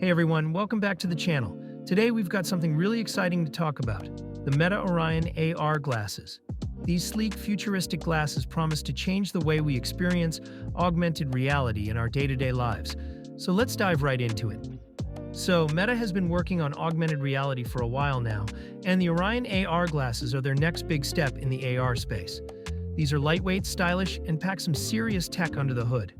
Hey everyone, welcome back to the channel. Today we've got something really exciting to talk about, the Meta Orion AR glasses. These sleek, futuristic glasses promise to change the way we experience augmented reality in our day-to-day lives. So let's dive right into it. So Meta has been working on augmented reality for a while now, and the Orion AR glasses are their next big step in the AR space. These are lightweight, stylish, and pack some serious tech under the hood.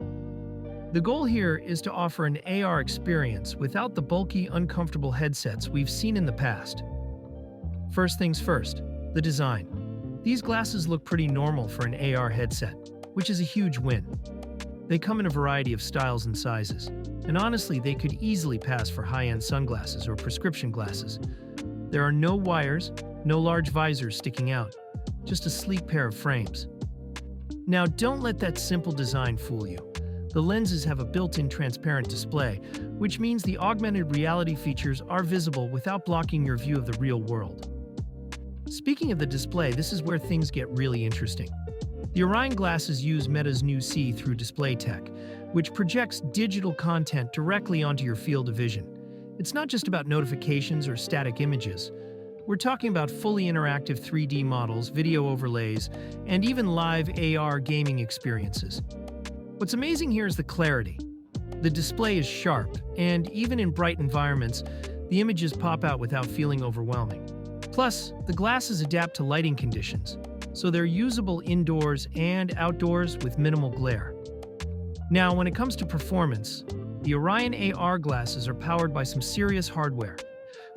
The goal here is to offer an AR experience without the bulky, uncomfortable headsets we've seen in the past. First things first, the design. These glasses look pretty normal for an AR headset, which is a huge win. They come in a variety of styles and sizes, and honestly, they could easily pass for high-end sunglasses or prescription glasses. There are no wires, no large visors sticking out, just a sleek pair of frames. Now, don't let that simple design fool you. The lenses have a built-in transparent display, which means the augmented reality features are visible without blocking your view of the real world. Speaking of the display, this is where things get really interesting. The Orion glasses use Meta's new see-through display tech, which projects digital content directly onto your field of vision. It's not just about notifications or static images. We're talking about fully interactive 3D models, video overlays, and even live AR gaming experiences. What's amazing here is the clarity. The display is sharp, and even in bright environments, the images pop out without feeling overwhelming. Plus, the glasses adapt to lighting conditions, so they're usable indoors and outdoors with minimal glare. Now, when it comes to performance, the Orion AR glasses are powered by some serious hardware.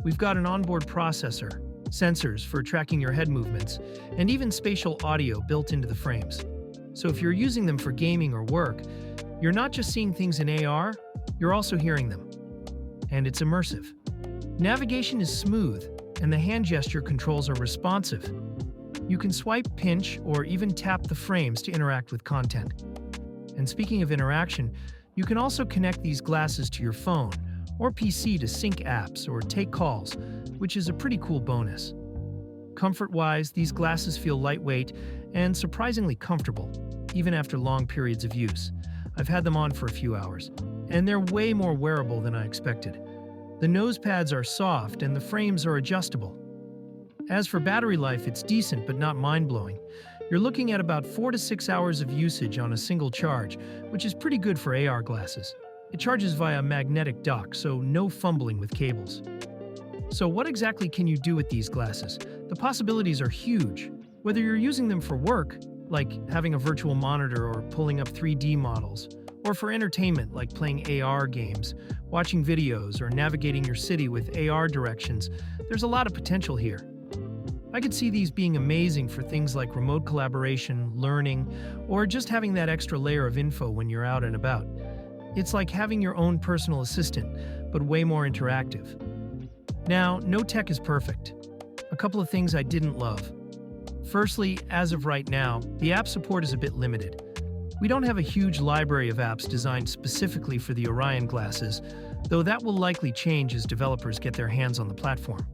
We've got an onboard processor, sensors for tracking your head movements, and even spatial audio built into the frames. So if you're using them for gaming or work, you're not just seeing things in AR, you're also hearing them. And it's immersive. Navigation is smooth, and the hand gesture controls are responsive. You can swipe, pinch, or even tap the frames to interact with content. And speaking of interaction, you can also connect these glasses to your phone or PC to sync apps or take calls, which is a pretty cool bonus. Comfort-wise, these glasses feel lightweight and surprisingly comfortable, even after long periods of use. I've had them on for a few hours, and they're way more wearable than I expected. The nose pads are soft and the frames are adjustable. As for battery life, it's decent but not mind-blowing. You're looking at about 4 to 6 hours of usage on a single charge, which is pretty good for AR glasses. It charges via a magnetic dock, so no fumbling with cables. So what exactly can you do with these glasses? The possibilities are huge. Whether you're using them for work, like having a virtual monitor or pulling up 3D models, or for entertainment, like playing AR games, watching videos, or navigating your city with AR directions, there's a lot of potential here. I could see these being amazing for things like remote collaboration, learning, or just having that extra layer of info when you're out and about. It's like having your own personal assistant, but way more interactive. Now, no tech is perfect. A couple of things I didn't love. Firstly, as of right now, the app support is a bit limited. We don't have a huge library of apps designed specifically for the Orion glasses, though that will likely change as developers get their hands on the platform.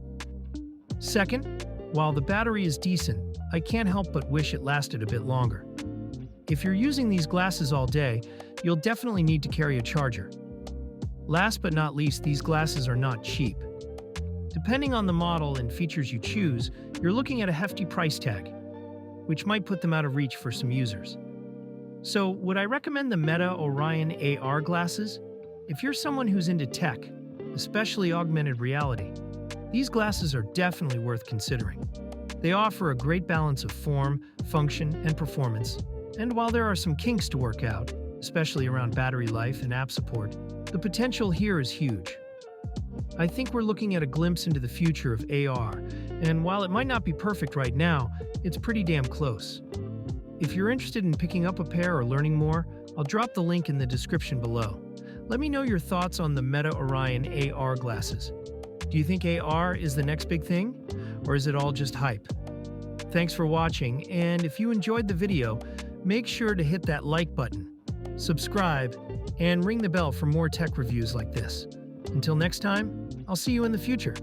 Second, while the battery is decent, I can't help but wish it lasted a bit longer. If you're using these glasses all day, you'll definitely need to carry a charger. Last but not least, these glasses are not cheap. Depending on the model and features you choose, you're looking at a hefty price tag, which might put them out of reach for some users. So, would I recommend the Meta Orion AR glasses? If you're someone who's into tech, especially augmented reality, these glasses are definitely worth considering. They offer a great balance of form, function, and performance, and while there are some kinks to work out, especially around battery life and app support, the potential here is huge. I think we're looking at a glimpse into the future of AR, and while it might not be perfect right now, it's pretty damn close. If you're interested in picking up a pair or learning more, I'll drop the link in the description below. Let me know your thoughts on the Meta Orion AR glasses. Do you think AR is the next big thing, or is it all just hype? Thanks for watching, and if you enjoyed the video, make sure to hit that like button, subscribe, and ring the bell for more tech reviews like this. Until next time, I'll see you in the future.